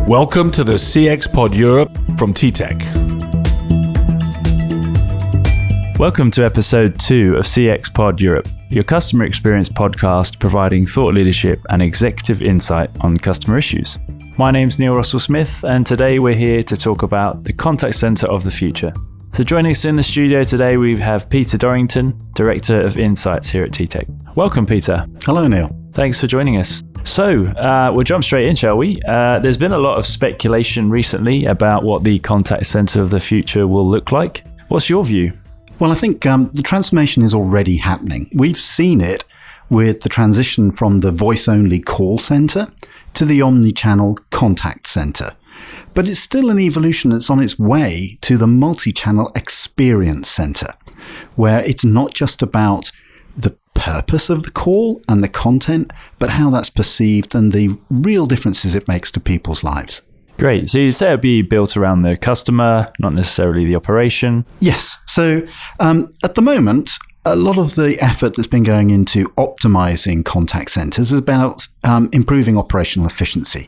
Welcome to the TheCX Pod Europe from TTEC. Welcome to episode 2 of TheCX Pod Europe, your customer experience podcast providing thought leadership and executive insight on customer issues. My name's Neil Russell-Smith, and today we're here to talk about the contact center of the future. So joining us in the studio today, we have Peter Dorrington, Director of Insights here at TTEC. Welcome, Peter. Hello, Neil. Thanks for joining us. So, we'll jump straight in, shall we? There's been a lot of speculation recently about what the contact center of the future will look like. What's your view? Well, I think the transformation is already happening. We've seen it with the transition from the voice-only call center to the omni-channel contact center. But it's still an evolution that's on its way to the multi-channel experience center, where it's not just about the purpose of the call and the content, but how that's perceived and the real differences it makes to people's lives. Great. So you'd say it'd be built around the customer, not necessarily the operation? Yes. So at the moment, a lot of the effort that's been going into optimizing contact centers is about improving operational efficiency,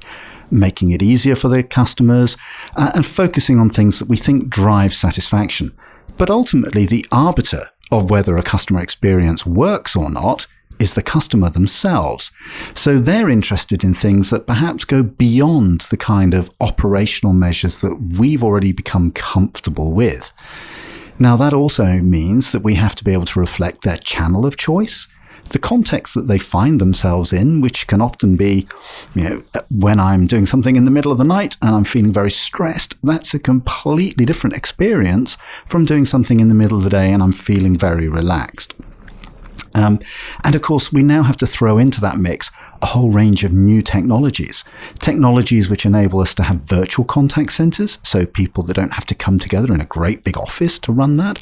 making it easier for the customers, and focusing on things that we think drive satisfaction. But ultimately, the arbiter of whether a customer experience works or not is the customer themselves. So they're interested in things that perhaps go beyond the kind of operational measures that we've already become comfortable with. Now, that also means that we have to be able to reflect their channel of choice, the context that they find themselves in, which can often be, when I'm doing something in the middle of the night and I'm feeling very stressed, that's a completely different experience from doing something in the middle of the day and I'm feeling very relaxed. And of course, we now have to throw into that mix a whole range of new technologies which enable us to have virtual contact centers, so people that don't have to come together in a great big office to run that,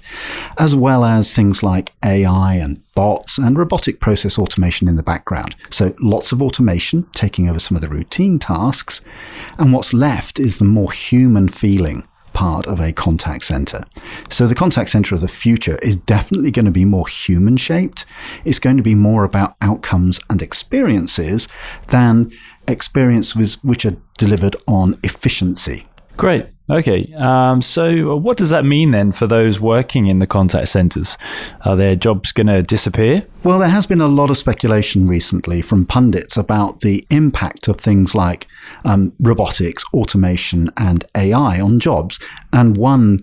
as well as things like AI and bots and robotic process automation in the background. So lots of automation taking over some of the routine tasks, and what's left is the more human feeling part of a contact center. So the contact center of the future is definitely going to be more human-shaped. It's going to be more about outcomes and experiences than experiences which are delivered on efficiency. Great. Okay. So what does that mean then for those working in the contact centers? Are their jobs going to disappear? Well, there has been a lot of speculation recently from pundits about the impact of things like robotics, automation, and AI on jobs. And one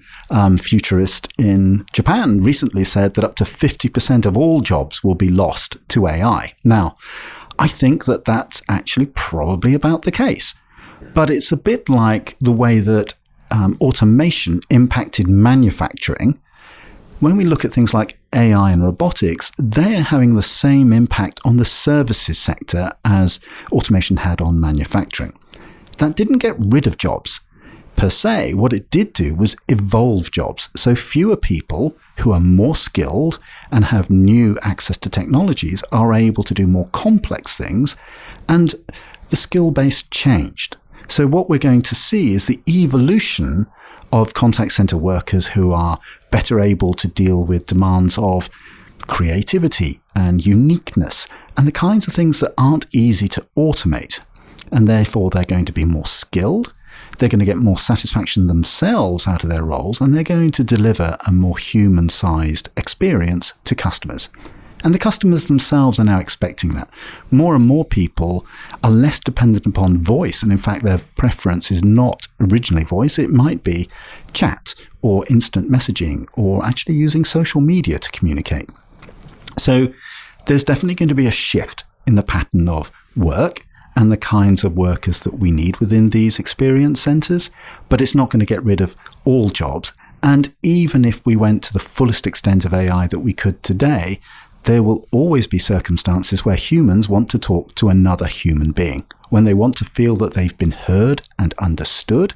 futurist in Japan recently said that up to 50% of all jobs will be lost to AI. Now, I think that that's actually probably about the case. But it's a bit like the way that automation impacted manufacturing. When we look at things like AI and robotics, they're having the same impact on the services sector as automation had on manufacturing. That didn't get rid of jobs. Per se, what it did do was evolve jobs. So fewer people who are more skilled and have new access to technologies are able to do more complex things, and the skill base changed. So what we're going to see is the evolution of contact center workers who are better able to deal with demands of creativity and uniqueness and the kinds of things that aren't easy to automate. And therefore, they're going to be more skilled. They're going to get more satisfaction themselves out of their roles, and they're going to deliver a more human-sized experience to customers. And the customers themselves are now expecting that. More and more people are less dependent upon voice, and in fact their preference is not originally voice. It might be chat or instant messaging or actually using social media to communicate. So there's definitely going to be a shift in the pattern of work and the kinds of workers that we need within these experience centers, but it's not going to get rid of all jobs. And even if we went to the fullest extent of AI that we could today, there will always be circumstances where humans want to talk to another human being, when they want to feel that they've been heard and understood,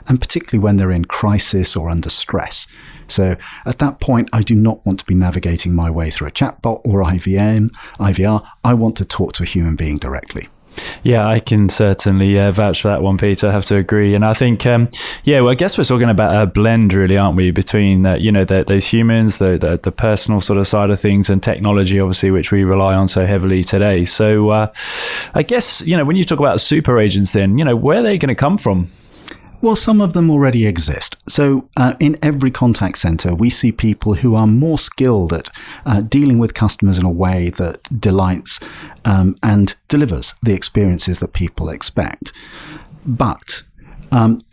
and particularly when they're in crisis or under stress. So at that point, I do not want to be navigating my way through a chatbot or IVR. I want to talk to a human being directly. Yeah, I can certainly vouch for that one, Peter. I have to agree. And I think, well, I guess we're talking about a blend, really, aren't we, between, those humans, the personal sort of side of things, and technology, obviously, which we rely on so heavily today. So I guess, when you talk about super agents then, where are they going to come from? Well, some of them already exist. So in every contact center, we see people who are more skilled at dealing with customers in a way that delights and delivers the experiences that people expect. But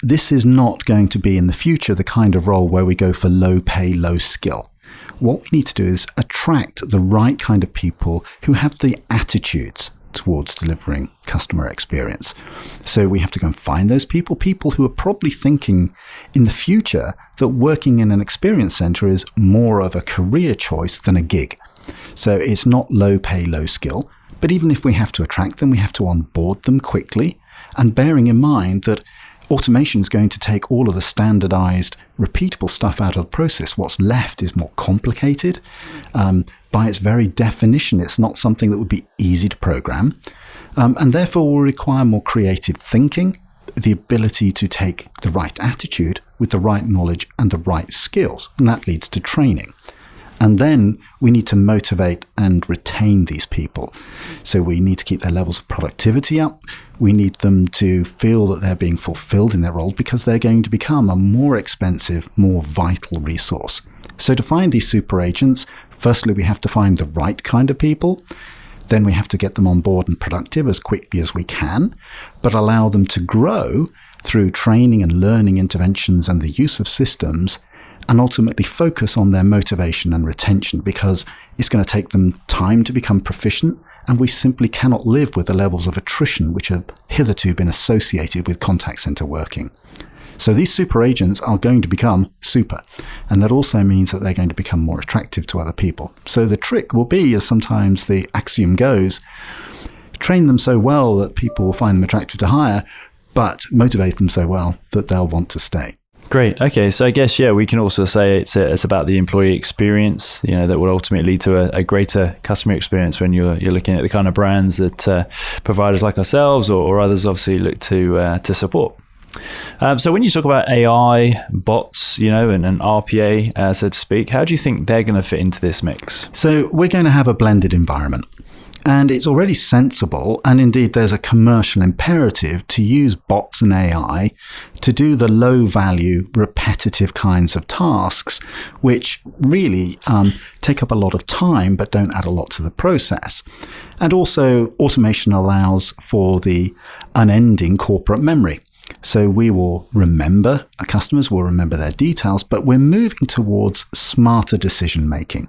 this is not going to be in the future the kind of role where we go for low pay, low skill. What we need to do is attract the right kind of people who have the attitudes towards delivering customer experience. So we have to go and find those people who are probably thinking in the future that working in an experience center is more of a career choice than a gig. So it's not low pay, low skill. But even if we have to attract them, we have to onboard them quickly, and bearing in mind that automation is going to take all of the standardized, repeatable stuff out of the process. What's left is more complicated. By its very definition, it's not something that would be easy to program, and therefore will require more creative thinking, the ability to take the right attitude with the right knowledge and the right skills, and that leads to training. And then we need to motivate and retain these people. So we need to keep their levels of productivity up. We need them to feel that they're being fulfilled in their role, because they're going to become a more expensive, more vital resource. So to find these super agents, firstly, we have to find the right kind of people. Then we have to get them on board and productive as quickly as we can, but allow them to grow through training and learning interventions and the use of systems, and ultimately focus on their motivation and retention, because it's going to take them time to become proficient, and we simply cannot live with the levels of attrition which have hitherto been associated with contact center working. So these super agents are going to become super, and that also means that they're going to become more attractive to other people. So the trick will be, as sometimes the axiom goes, train them so well that people will find them attractive to hire, but motivate them so well that they'll want to stay. Great. Okay. So I guess, we can also say it's about the employee experience, that will ultimately lead to a greater customer experience when you're looking at the kind of brands that providers like ourselves or others obviously look to support. So when you talk about AI, bots, and RPA, so to speak, how do you think they're going to fit into this mix? So we're going to have a blended environment. And it's already sensible, and indeed there's a commercial imperative to use bots and AI to do the low-value, repetitive kinds of tasks, which really take up a lot of time but don't add a lot to the process. And also, automation allows for the unending corporate memory. So we will remember, our customers will remember their details, but we're moving towards smarter decision-making.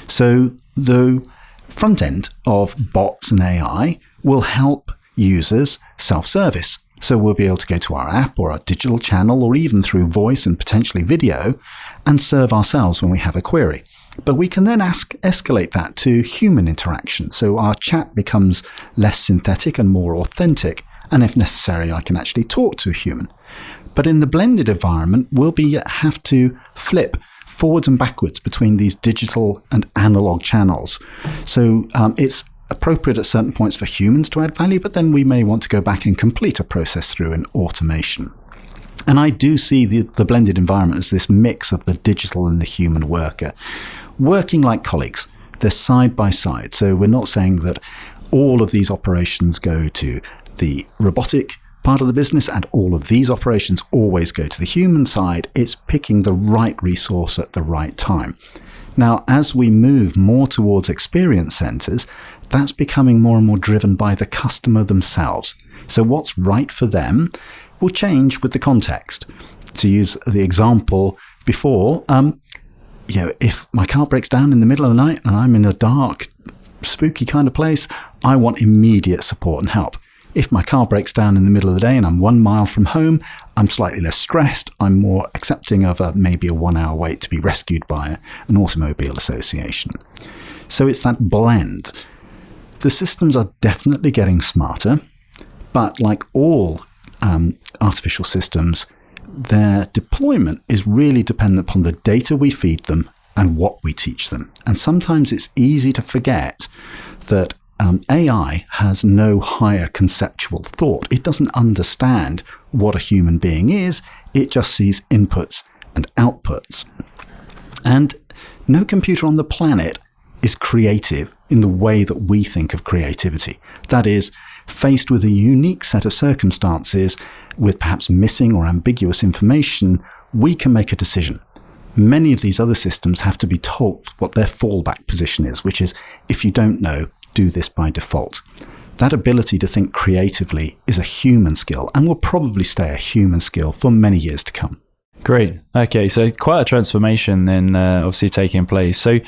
So the front end of bots and AI will help users self-service. So we'll be able to go to our app or our digital channel, or even through voice and potentially video, and serve ourselves when we have a query. But we can then escalate that to human interaction. So our chat becomes less synthetic and more authentic. And if necessary, I can actually talk to a human. But in the blended environment, we'll have to flip forwards and backwards between these digital and analog channels. So it's appropriate at certain points for humans to add value, but then we may want to go back and complete a process through an automation. And I do see the blended environment as this mix of the digital and the human worker, working like colleagues. They're side by side. So we're not saying that all of these operations go to the robotic part of the business and all of these operations always go to the human side. It's picking the right resource at the right time. Now, as we move more towards experience centers, that's becoming more and more driven by the customer themselves. So what's right for them will change with the context. To use the example before, if my car breaks down in the middle of the night and I'm in a dark, spooky kind of place, I want immediate support and help. If my car breaks down in the middle of the day and I'm 1 mile from home, I'm slightly less stressed. I'm more accepting of maybe a 1 hour wait to be rescued by an automobile association. So it's that blend. The systems are definitely getting smarter, but like all artificial systems, their deployment is really dependent upon the data we feed them and what we teach them. And sometimes it's easy to forget that AI has no higher conceptual thought. It doesn't understand what a human being is. It just sees inputs and outputs. And no computer on the planet is creative in the way that we think of creativity. That is, faced with a unique set of circumstances, with perhaps missing or ambiguous information, we can make a decision. Many of these other systems have to be told what their fallback position is, which is, if you don't know, do this by default. That ability to think creatively is a human skill and will probably stay a human skill for many years to come. Great. Okay, so quite a transformation then obviously taking place. So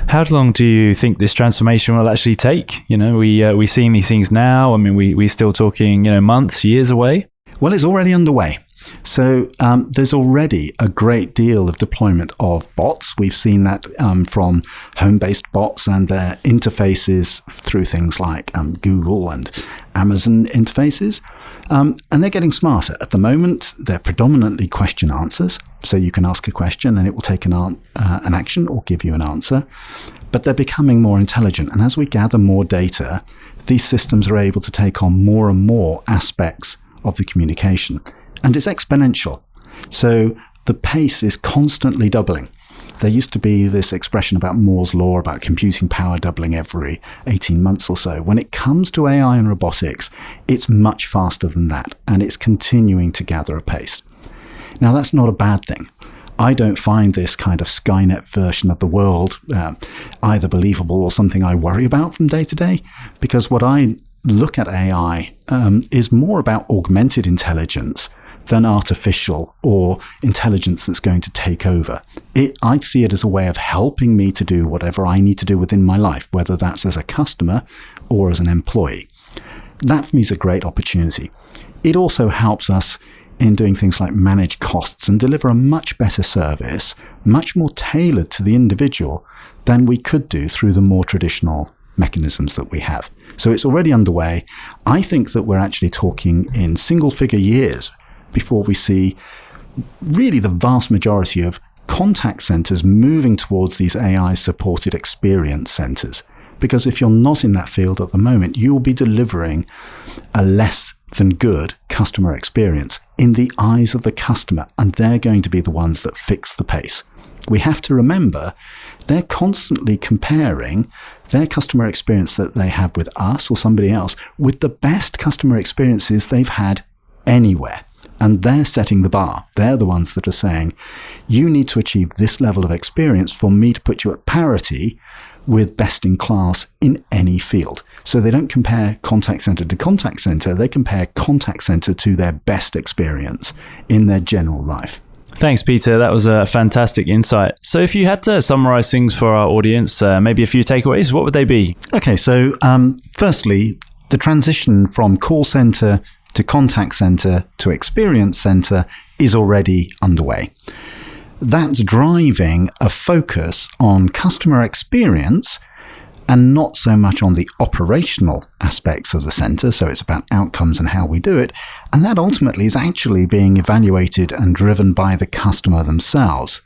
how long do you think this transformation will actually take? You know, we're seeing these things now. I mean, we're still talking, months, years away? Well, it's already underway. So there's already a great deal of deployment of bots. We've seen that from home-based bots and their interfaces through things like Google and Amazon interfaces. And they're getting smarter. At the moment, they're predominantly question answers. So you can ask a question and it will take an action or give you an answer. But they're becoming more intelligent. And as we gather more data, these systems are able to take on more and more aspects of the communication. And it's exponential. So the pace is constantly doubling. There used to be this expression about Moore's law, about computing power doubling every 18 months or so. When it comes to AI and robotics, it's much faster than that, and it's continuing to gather a pace. Now, that's not a bad thing. I don't find this kind of Skynet version of the world either believable or something I worry about from day to day, because what I look at AI is more about augmented intelligence than artificial or intelligence that's going to take over. I see it as a way of helping me to do whatever I need to do within my life, whether that's as a customer or as an employee. That for me is a great opportunity. It also helps us in doing things like manage costs and deliver a much better service, much more tailored to the individual than we could do through the more traditional mechanisms that we have. So it's already underway. I think that we're actually talking in single-figure years before we see really the vast majority of contact centers moving towards these AI-supported experience centers. Because if you're not in that field at the moment, you will be delivering a less than good customer experience in the eyes of the customer, and they're going to be the ones that fix the pace. We have to remember they're constantly comparing their customer experience that they have with us or somebody else with the best customer experiences they've had anywhere. And they're setting the bar. They're the ones that are saying, you need to achieve this level of experience for me to put you at parity with best in class in any field. So they don't compare contact center to contact center. They compare contact center to their best experience in their general life. Thanks, Peter. That was a fantastic insight. So if you had to summarize things for our audience, maybe a few takeaways, what would they be? Okay, so firstly, the transition from call center to contact center to experience center is already underway. That's driving a focus on customer experience and not so much on the operational aspects of the center. So it's about outcomes and how we do it. And that ultimately is actually being evaluated and driven by the customer themselves.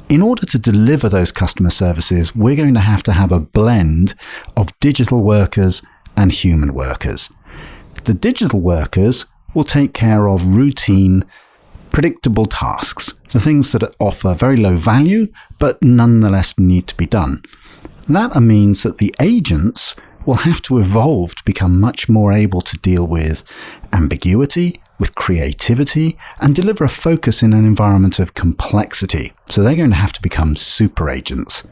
In order to deliver those customer services, we're going to have a blend of digital workers and human workers. The digital workers will take care of routine, predictable tasks, the things that offer very low value, but nonetheless need to be done. That means that the agents will have to evolve to become much more able to deal with ambiguity, with creativity, and deliver a focus in an environment of complexity. So they're going to have to become super agents.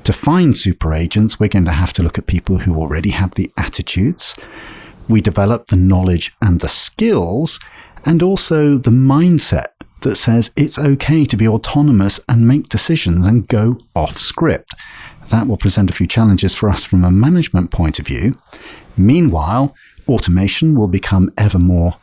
To find super agents, we're going to have to look at people who already have the attitudes. We develop the knowledge and the skills, and also the mindset that says it's okay to be autonomous and make decisions and go off script. That will present a few challenges for us from a management point of view. Meanwhile, automation will become ever more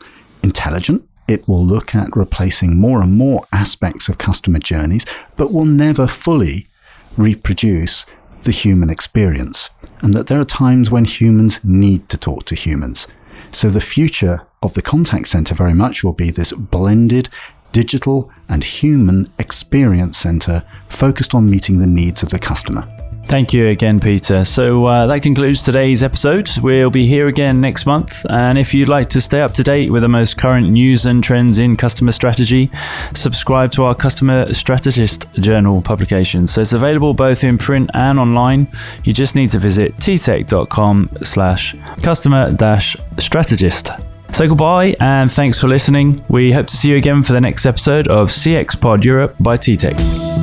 intelligent. It will look at replacing more and more aspects of customer journeys, but will never fully reproduce the human experience, and that there are times when humans need to talk to humans. So the future of the contact center very much will be this blended digital and human experience center focused on meeting the needs of the customer. Thank you again, Peter. So that concludes today's episode. We'll be here again next month. And if you'd like to stay up to date with the most current news and trends in customer strategy, subscribe to our Customer Strategist Journal publication. So it's available both in print and online. You just need to visit ttec.com/customer-strategist. So goodbye and thanks for listening. We hope to see you again for the next episode of CX Pod Europe by TTEC.